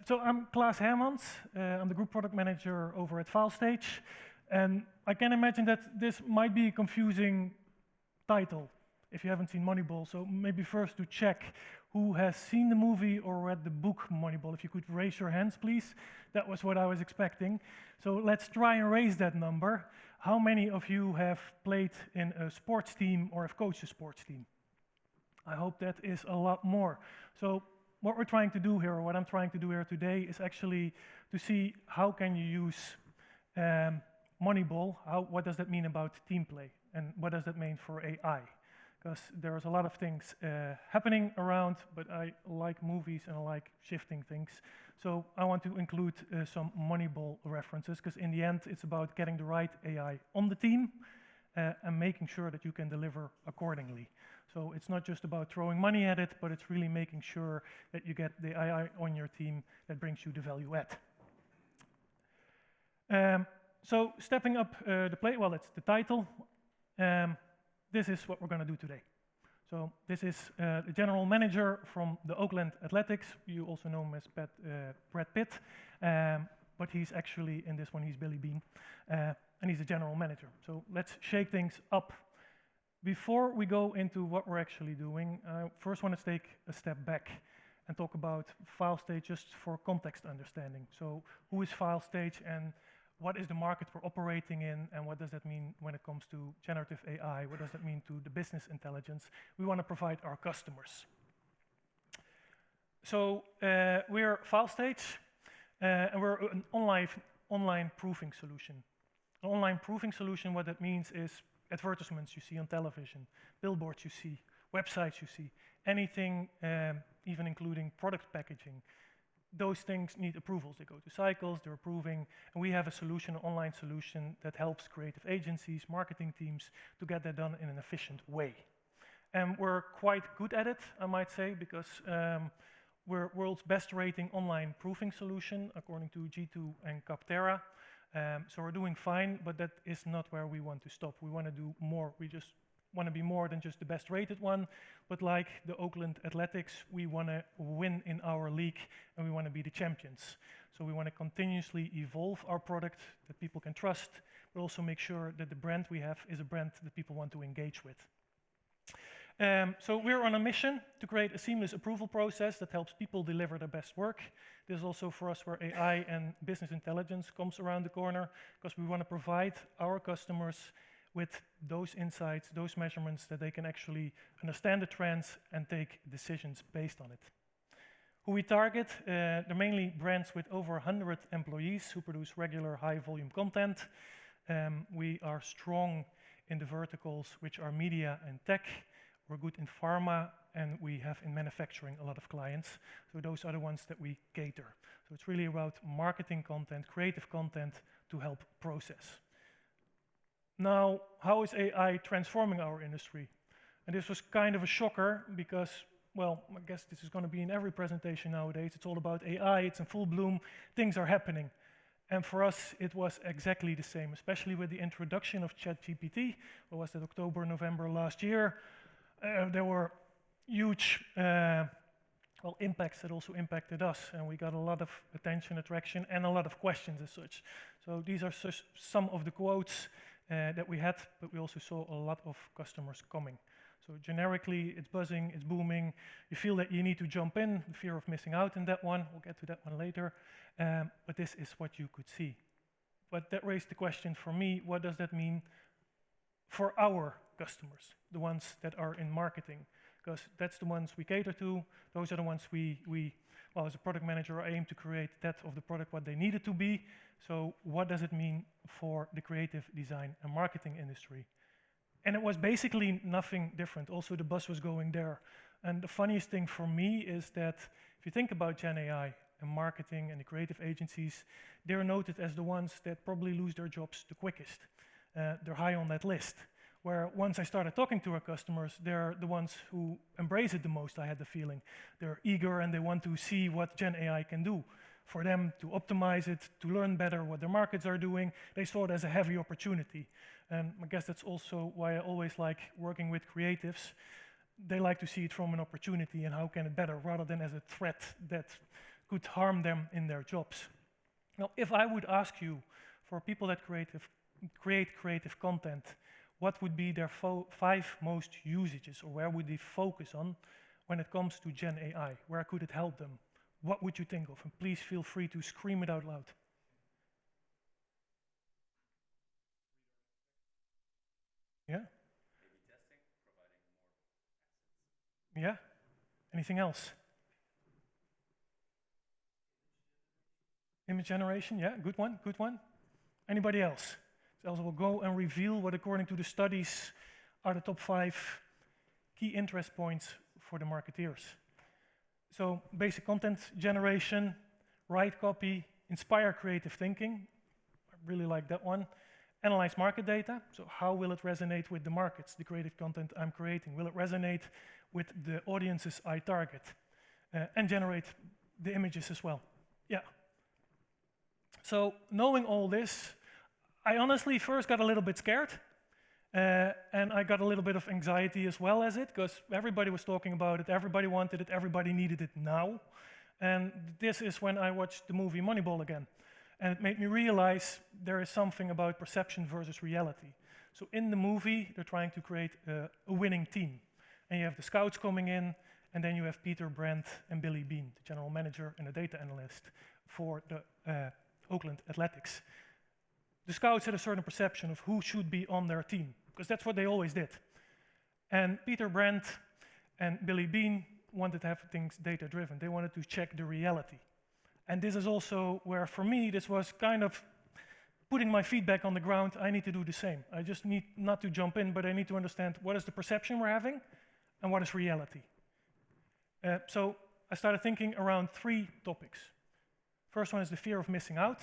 So I'm Klaas Hermans. I'm the group product manager over at Filestage. And I can imagine that this might be a confusing title if you haven't seen Moneyball. So maybe first to check who has seen the movie or read the book Moneyball. If you could raise your hands, please. That was what I was expecting. So let's try and raise that number. How many of you have played in a sports team or have coached a sports team? I hope that is a lot more. So what we're trying to do here, or what I'm trying to do here today, is actually to see how can you use Moneyball, what does that mean about team play, and what does that mean for AI? Because there's a lot of things happening around, but I like movies and I like shifting things. So I want to include some Moneyball references, because in the end, it's about getting the right AI on the team and making sure that you can deliver accordingly. So it's not just about throwing money at it, but it's really making sure that you get the AI on your team that brings you the value add. So stepping up the play, well, it's the title. This is what we're going to do today. So this is the general manager from the Oakland Athletics. You also know him as Brad Pitt, but he's actually, in this one, he's Billy Bean, and he's the general manager. So let's shake things up. Before we go into what we're actually doing, I first want to take a step back and talk about Filestage just for context understanding. So who is Filestage and what is the market we're operating in, and what does that mean when it comes to generative AI? What does that mean to the business intelligence we want to provide our customers? So we're Filestage, and we're an online proofing solution. An online proofing solution, what that means is advertisements you see on television, billboards you see, websites you see, anything, even including product packaging. Those things need approvals. They go to cycles, they're approving, and we have a solution, an online solution that helps creative agencies, marketing teams to get that done in an efficient way. And we're quite good at it, I might say, because we're world's best rating online proofing solution according to G2 and Capterra. So we're doing fine, but that is not where we want to stop. We want to do more. We just want to be more than just the best rated one, but like the Oakland Athletics, we want to win in our league and we want to be the champions. So we want to continuously evolve our product that people can trust, but also make sure that the brand we have is a brand that people want to engage with. So we're on a mission to create a seamless approval process that helps people deliver their best work. This is also for us where AI and business intelligence comes around the corner, because we want to provide our customers with those insights, those measurements that they can actually understand the trends and take decisions based on it. Who we target, they're mainly brands with over 100 employees who produce regular high volume content. We are strong in the verticals which are media and tech. We're good in pharma, and we have in manufacturing a lot of clients. So those are the ones that we cater. So it's really about marketing content, creative content to help process. Now, how is AI transforming our industry? And this was kind of a shocker because, well, I guess this is going to be in every presentation nowadays. It's all about AI, it's in full bloom, things are happening. And for us, it was exactly the same, especially with the introduction of ChatGPT. What was that, October, November last year? There were huge impacts that also impacted us, and we got a lot of attention, attraction, and a lot of questions as such. So these are some of the quotes that we had, but we also saw a lot of customers coming. So generically, it's buzzing, it's booming. You feel that you need to jump in, the fear of missing out in that one. We'll get to that one later. But this is what you could see. But that raised the question for me, what does that mean for our customers, the ones that are in marketing? Because that's the ones we cater to. Those are the ones well, as a product manager, I aim to create that of the product what they need it to be. So what does it mean for the creative design and marketing industry? And it was basically nothing different. Also, the buzz was going there. And the funniest thing for me is that if you think about Gen AI and marketing and the creative agencies, they're noted as the ones that probably lose their jobs the quickest. They're high on that list. Where once I started talking to our customers, they're the ones who embrace it the most, I had the feeling. They're eager and they want to see what Gen AI can do. For them to optimize it, to learn better what their markets are doing, they saw it as a heavy opportunity. And I guess that's also why I always like working with creatives. They like to see it from an opportunity and how can it better, rather than as a threat that could harm them in their jobs. Now, if I would ask you, for people that create creative content, what would be their 5 most usages, or where would they focus on when it comes to Gen AI? Where could it help them? What would you think of? And please feel free to scream it out loud. Yeah? A/B testing, providing more assets. Yeah? Anything else? Image generation, yeah, good one, good one. Anybody else? So also will go and reveal what, according to the studies, are the top 5 key interest points for the marketeers. So basic content generation, write copy, inspire creative thinking. I really like that one. Analyze market data. So how will it resonate with the markets, the creative content I'm creating? Will it resonate with the audiences I target? And generate the images as well. Yeah. So knowing all this, I honestly first got a little bit scared. And I got a little bit of anxiety as well as it, because everybody was talking about it, everybody wanted it, everybody needed it now. And this is when I watched the movie Moneyball again. And it made me realize there is something about perception versus reality. So in the movie, they're trying to create a winning team. And you have the scouts coming in, and then you have Peter Brandt and Billy Beane, the general manager and the data analyst for the Oakland Athletics. The scouts had a certain perception of who should be on their team, because that's what they always did. And Peter Brandt and Billy Beane wanted to have things data-driven. They wanted to check the reality. And this is also where, for me, this was kind of putting my feet back on the ground. I need to do the same. I just need not to jump in, but I need to understand what is the perception we're having and what is reality. So I started thinking around 3 topics. First one is the fear of missing out.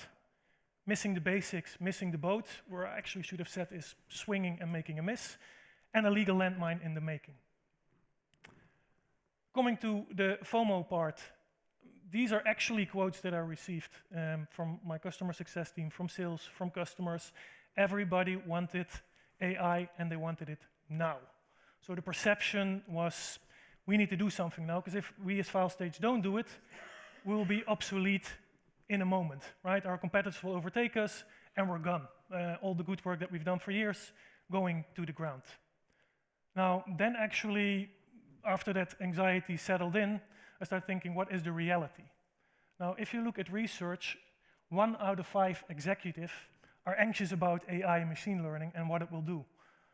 Missing the basics, missing the boat, where I actually should have said is swinging and making a miss, and a legal landmine in the making. Coming to the FOMO part, these are actually quotes that I received from my customer success team, from sales, from customers. Everybody wanted AI and they wanted it now. So the perception was, we need to do something now, because if we as Filestage don't do it, we will be obsolete in a moment, right? Our competitors will overtake us and we're gone. All the good work that we've done for years going to the ground. Now, then actually, after that anxiety settled in, I started thinking, what is the reality? Now, if you look at research, 1 out of 5 executives are anxious about AI and machine learning and what it will do.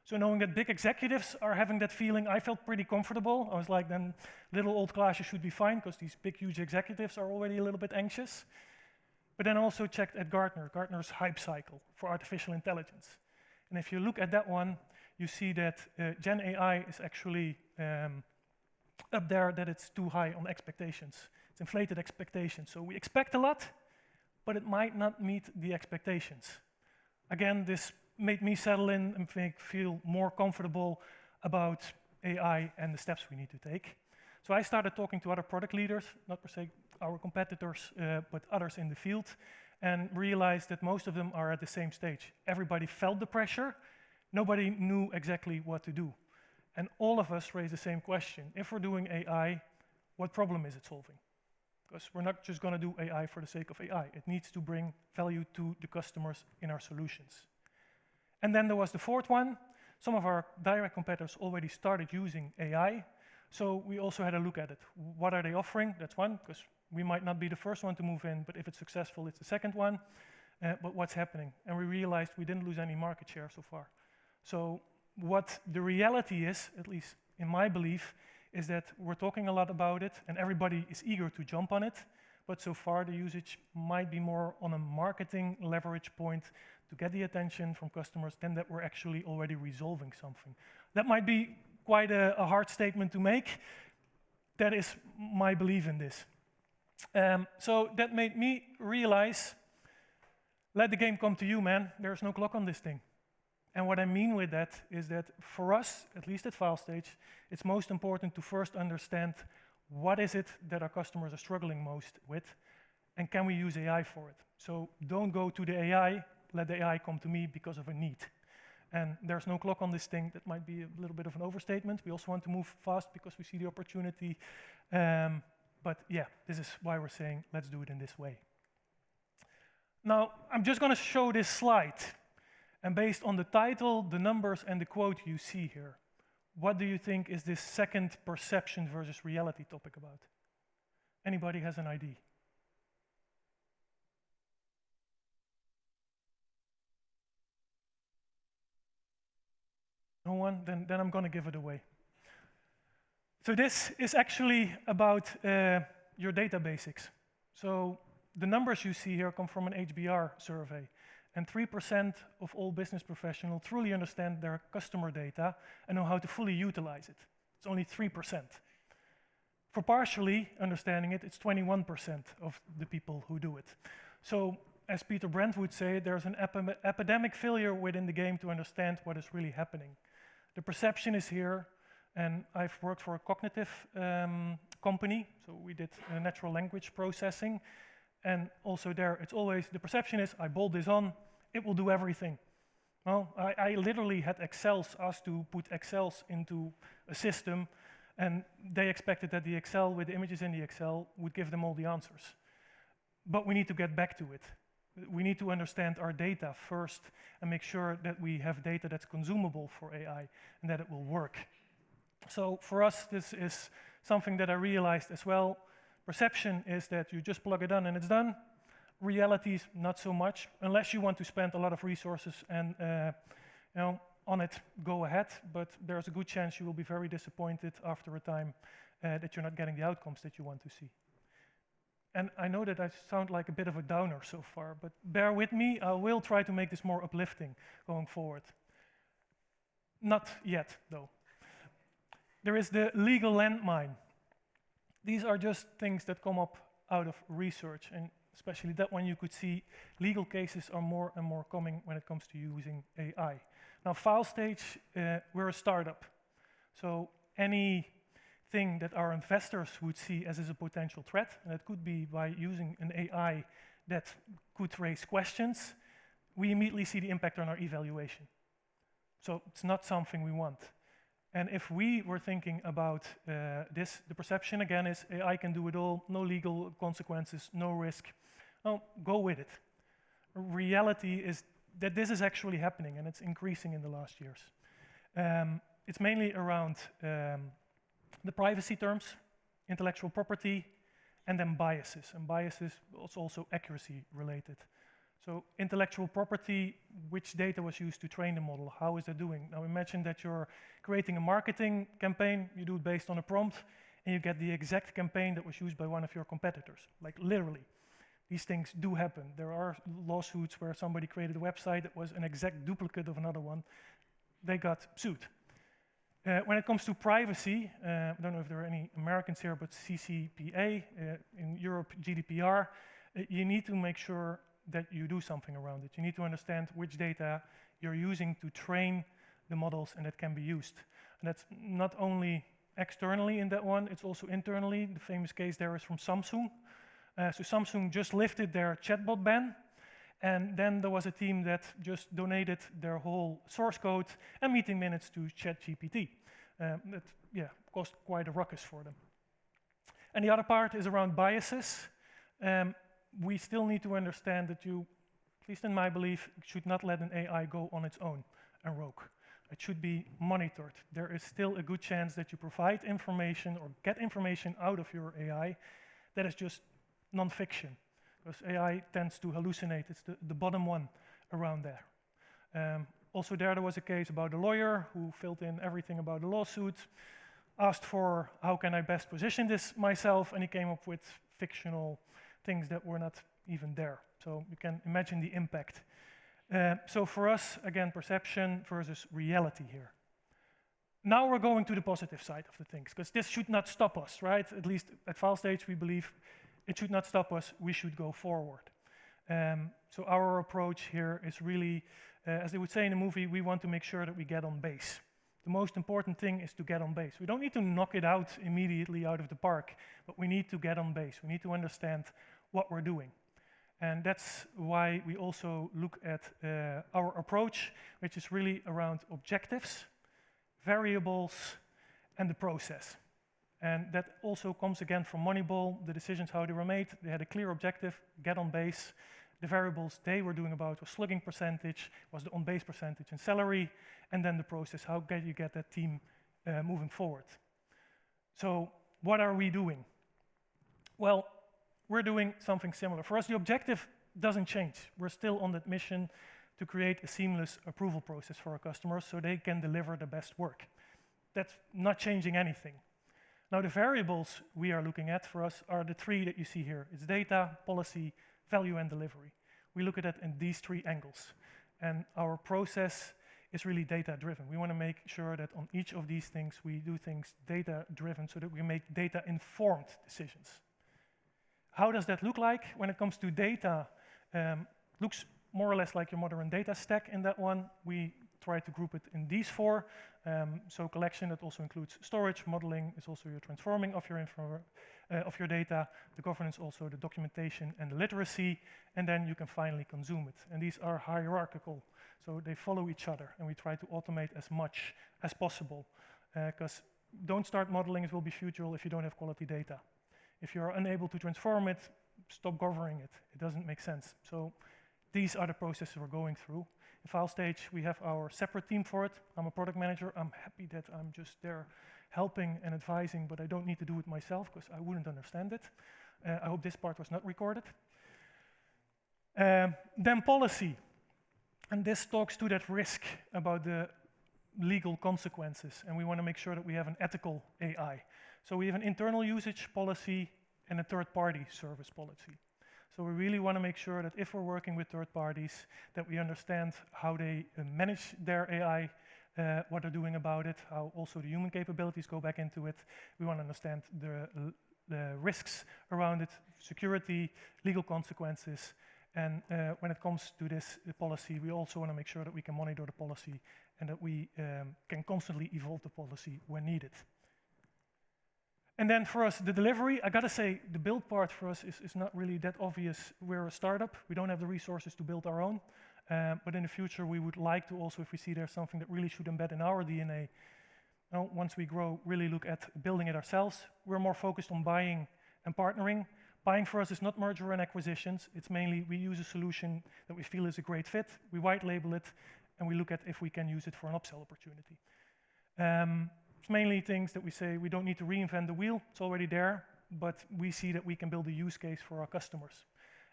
So knowing that big executives are having that feeling, I felt pretty comfortable. I was like, then little old Klaas should be fine, because these big, huge executives are already a little bit anxious. But then I also checked at Gartner's hype cycle for artificial intelligence. And if you look at that one, you see that Gen AI is actually up there, that it's too high on expectations. It's inflated expectations. So we expect a lot, but it might not meet the expectations. Again, this made me settle in and feel more comfortable about AI and the steps we need to take. So I started talking to other product leaders, not per se our competitors, but others in the field, and realized that most of them are at the same stage. Everybody felt the pressure. Nobody knew exactly what to do. And all of us raised the same question. If we're doing AI, what problem is it solving? Because we're not just going to do AI for the sake of AI. It needs to bring value to the customers in our solutions. And then there was the 4th one. Some of our direct competitors already started using AI. So we also had a look at it. What are they offering? That's one, because we might not be the first one to move in, but if it's successful, it's the second one. But what's happening? And we realized we didn't lose any market share so far. So what the reality is, at least in my belief, is that we're talking a lot about it, and everybody is eager to jump on it. But so far, the usage might be more on a marketing leverage point to get the attention from customers than that we're actually already resolving something. That might be quite a hard statement to make. That is my belief in this. So that made me realize, let the game come to you, man. There's no clock on this thing. And what I mean with that is that for us, at least at Filestage, it's most important to first understand what is it that our customers are struggling most with, and can we use AI for it? So don't go to the AI, let the AI come to me because of a need. And there's no clock on this thing. That might be a little bit of an overstatement. We also want to move fast because we see the opportunity But yeah, this is why we're saying, let's do it in this way. Now, I'm just going to show this slide. And based on the title, the numbers, and the quote you see here, what do you think is this second perception versus reality topic about? Anybody has an idea? No one? Then I'm going to give it away. So this is actually about your data basics. So the numbers you see here come from an HBR survey. And 3% of all business professionals truly understand their customer data and know how to fully utilize it. It's only 3%. For partially understanding it, it's 21% of the people who do it. So as Peter Brent would say, there's an epidemic failure within the game to understand what is really happening. The perception is here, and I've worked for a cognitive company, so we did natural language processing. And also there, it's always, the perception is, I bolt this on, it will do everything. Well, I literally had Excels asked to put Excels into a system, and they expected that the Excel with the images in the Excel would give them all the answers. But we need to get back to it. We need to understand our data first and make sure that we have data that's consumable for AI and that it will work. So for us, this is something that I realized as well. Perception is that you just plug it in and it's done. Reality is not so much, unless you want to spend a lot of resources and on it, go ahead. But there's a good chance you will be very disappointed after a time that you're not getting the outcomes that you want to see. And I know that I sound like a bit of a downer so far, but bear with me. I will try to make this more uplifting going forward. Not yet, though. There is the legal landmine. These are just things that come up out of research, and especially that one you could see legal cases are more and more coming when it comes to using AI. Now, Filestage, we're a startup, so anything that our investors would see as a potential threat, and it could be by using an AI that could raise questions, we immediately see the impact on our evaluation. So it's not something we want. And if we were thinking about this, the perception again is AI can do it all, no legal consequences, no risk. Well, go with it. Reality is that this is actually happening, and it's increasing in the last years. It's mainly around the privacy terms, intellectual property, and then biases. And biases is also accuracy related. So intellectual property, which data was used to train the model? How is it doing? Now imagine that you're creating a marketing campaign, you do it based on a prompt, and you get the exact campaign that was used by one of your competitors. Like literally, these things do happen. There are lawsuits where somebody created a website that was an exact duplicate of another one. They got sued. When it comes to privacy, I don't know if there are any Americans here, but CCPA, in Europe GDPR, you need to make sure that you do something around it. You need to understand which data you're using to train the models and that can be used. And that's not only externally in that one, it's also internally. The famous case there is from Samsung. So Samsung just lifted their chatbot ban, and then there was a team that just donated their whole source code and meeting minutes to ChatGPT. That caused quite a ruckus for them. And the other part is around biases. We still need to understand that you, at least in my belief, should not let an AI go on its own and rogue. It should be monitored. There is still a good chance that you provide information or get information out of your AI that is just non-fiction, because AI tends to hallucinate. It's the bottom one around there. Also there was a case about a lawyer who filled in everything about the lawsuit, asked for how can I best position this myself, and he came up with fictional things that were not even there. So you can imagine the impact. So for us, again, perception versus reality here. Now we're going to the positive side of the things, because this should not stop us, right? At least at Filestage, we believe it should not stop us, we should go forward. So our approach here is really, as they would say in the movie, we want to make sure that we get on base. The most important thing is to get on base. We don't need to knock it out immediately out of the park, but we need to get on base. We need to understand what we're doing. And that's why we also look at our approach, which is really around objectives, variables, and the process. And that also comes again from Moneyball, the decisions how they were made. They had a clear objective, get on base. The variables they were doing about was slugging percentage, was the on-base percentage and salary, and then the process, how can you get that team moving forward. So what are we doing? Well, we're doing something similar. For us, the objective doesn't change. We're still on that mission to create a seamless approval process for our customers so they can deliver the best work. That's not changing anything. Now, the variables we are looking at for us are the three that you see here. It's data, policy, value, and delivery. We look at it in these three angles. And our process is really data-driven. We want to make sure that on each of these things, we do things data-driven so that we make data-informed decisions. How does that look like? When it comes to data, looks more or less like your modern data stack in that one. We try to group it in these four. So collection, that also includes storage, modeling is also your transforming of your data, the governance also, the documentation and the literacy, and then you can finally consume it. And these are hierarchical, so they follow each other, and we try to automate as much as possible, because don't start modeling, it will be futile if you don't have quality data. If you're unable to transform it, stop governing it. It doesn't make sense. So these are the processes we're going through. In Filestage, we have our separate team for it. I'm a product manager. I'm happy that I'm just there helping and advising, but I don't need to do it myself because I wouldn't understand it. I hope this part was not recorded. Then policy. And this talks to that risk about the legal consequences. And we want to make sure that we have an ethical AI. So we have an internal usage policy and a third-party service policy. So we really want to make sure that if we're working with third parties, that we understand how they manage their AI, what they're doing about it, how also the human capabilities go back into it. We want to understand the risks around it, security, legal consequences. And when it comes to this policy, we also want to make sure that we can monitor the policy and that we can constantly evolve the policy when needed. And then for us, the delivery, I gotta say, the build part for us is not really that obvious. We're a startup. We don't have the resources to build our own. But in the future, we would like to also, if we see there's something that really should embed in our DNA, once we grow, really look at building it ourselves. We're more focused on buying and partnering. Buying for us is not merger and acquisitions. It's mainly we use a solution that we feel is a great fit. We white label it, and we look at if we can use it for an upsell opportunity. It's mainly things that we say we don't need to reinvent the wheel. It's already there, but we see that we can build a use case for our customers.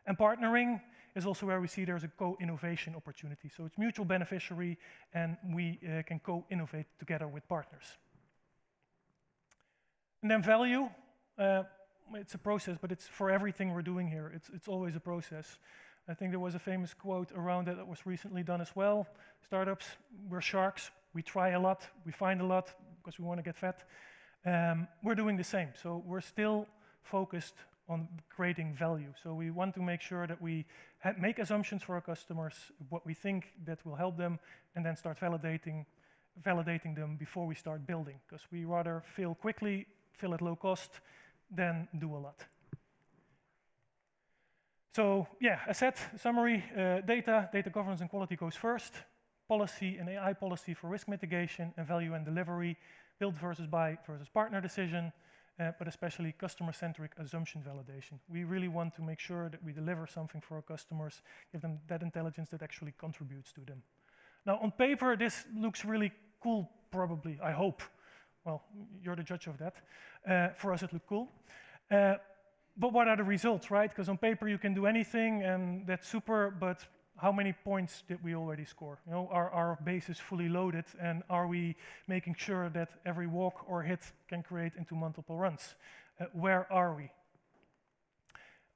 And partnering is also where we see there's a co-innovation opportunity. So it's mutual beneficiary, and we can co-innovate together with partners. And then value. It's a process, but it's for everything we're doing here. It's always a process. I think there was a famous quote around it that was recently done as well. Startups, we're sharks. We try a lot. We find a lot because we want to get fat. We're doing the same. So we're still focused on creating value. So we want to make sure that we make assumptions for our customers, what we think that will help them, and then start validating them before we start building. Because we rather fail quickly, fail at low cost, than do a lot. So yeah, as said, summary, data governance and quality goes first. Policy and AI policy for risk mitigation and value and delivery, build versus buy versus partner decision, but especially customer-centric assumption validation. We really want to make sure that we deliver something for our customers, give them that intelligence that actually contributes to them. Now, on paper, this looks really cool, probably, I hope. Well, you're the judge of that. For us, it looked cool. But what are the results, right? Because on paper, you can do anything, and that's super, but how many points did we already score? You know, are our bases fully loaded, and are we making sure that every walk or hit can create into multiple runs? Where are we?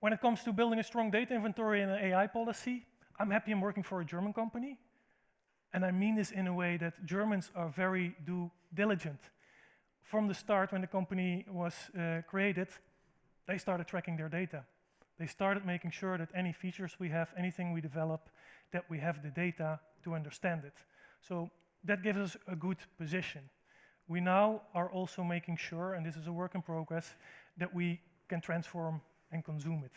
When it comes to building a strong data inventory and an AI policy, I'm happy I'm working for a German company, and I mean this in a way that Germans are very due diligent. From the start, when the company was created, they started tracking their data. They started making sure that any features we have, anything we develop, that we have the data to understand it. So that gives us a good position. We now are also making sure, and this is a work in progress, that we can transform and consume it.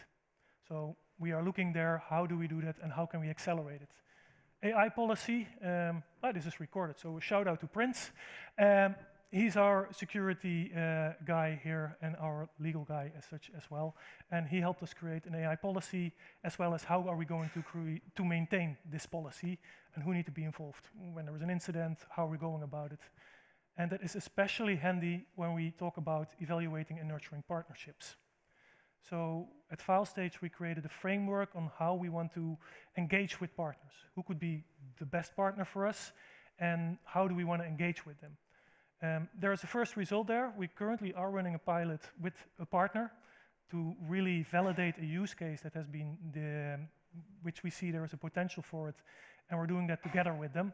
So we are looking there, how do we do that, and how can we accelerate it? AI policy, this is recorded, so a shout out to Prince. He's our security guy here and our legal guy as such as well. And he helped us create an AI policy, as well as how are we going to maintain this policy and who need to be involved. When there is an incident, how are we going about it? And that is especially handy when we talk about evaluating and nurturing partnerships. So at Filestage, we created a framework on how we want to engage with partners. Who could be the best partner for us, and how do we want to engage with them? There is a first result there. We currently are running a pilot with a partner to really validate a use case that has been which we see there is a potential for it, and we're doing that together with them.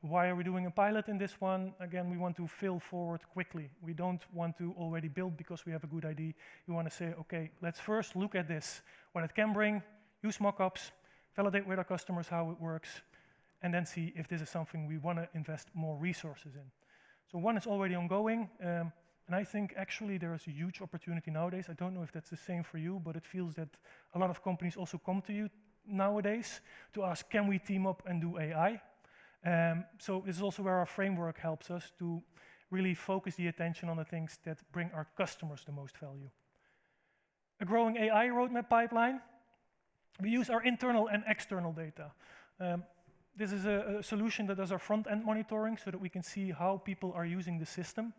Why are we doing a pilot in this one? Again, we want to fail forward quickly. We don't want to already build because we have a good idea. We want to say, okay, let's first look at this, what it can bring, use mockups, validate with our customers how it works, and then see if this is something we want to invest more resources in. So one is already ongoing, and I think actually there is a huge opportunity nowadays. I don't know if that's the same for you, but it feels that a lot of companies also come to you nowadays to ask, can we team up and do AI? So this is also where our framework helps us to really focus the attention on the things that bring our customers the most value. A growing AI roadmap pipeline. We use our internal and external data. This is a solution that does our front-end monitoring so that we can see how people are using the system,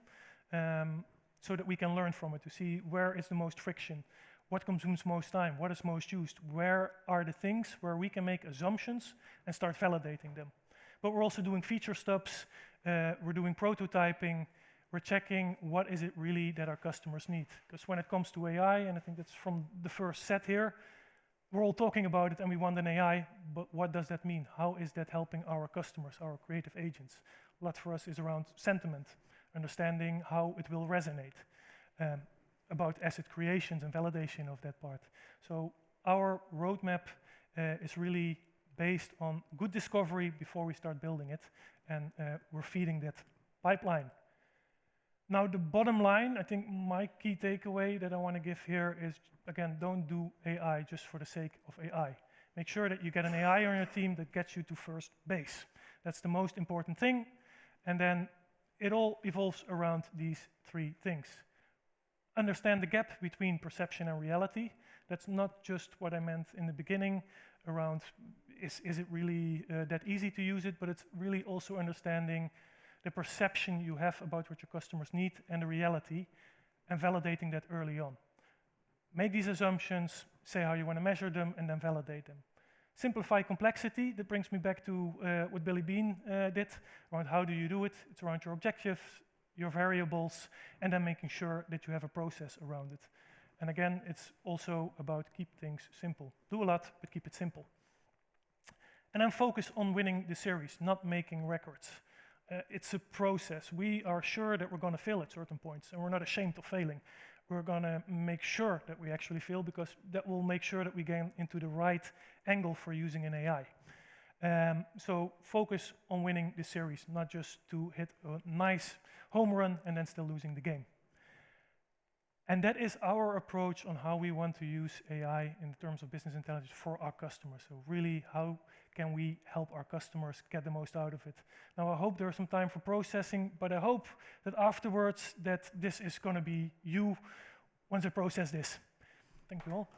so that we can learn from it to see where is the most friction, what consumes most time, what is most used, where are the things where we can make assumptions and start validating them. But we're also doing feature stubs, we're doing prototyping, we're checking what is it really that our customers need. Because when it comes to AI, and I think that's from the first set here, we're all talking about it and we want an AI, but what does that mean? How is that helping our customers, our creative agents? A lot for us is around sentiment, understanding how it will resonate, about asset creations and validation of that part. So our roadmap is really based on good discovery before we start building it, and we're feeding that pipeline. Now the bottom line, I think my key takeaway that I want to give here is, again, don't do AI just for the sake of AI. Make sure that you get an AI on your team that gets you to first base. That's the most important thing, and then it all evolves around these three things. Understand the gap between perception and reality. That's not just what I meant in the beginning around is it really that easy to use it, but it's really also understanding the perception you have about what your customers need and the reality, and validating that early on. Make these assumptions, say how you want to measure them, and then validate them. Simplify complexity. That brings me back to what Billy Bean did around how do you do it. It's around your objectives, your variables, and then making sure that you have a process around it. And again, it's also about keep things simple. Do a lot, but keep it simple. And then focus on winning the series, not making records. It's a process. We are sure that we're going to fail at certain points, and we're not ashamed of failing. We're going to make sure that we actually fail, because that will make sure that we get into the right angle for using an AI. So focus on winning the series, not just to hit a nice home run and then still losing the game. And that is our approach on how we want to use AI in terms of business intelligence for our customers. So really, how can we help our customers get the most out of it? Now, I hope there's some time for processing, but I hope that afterwards that this is going to be you once I process this. Thank you all.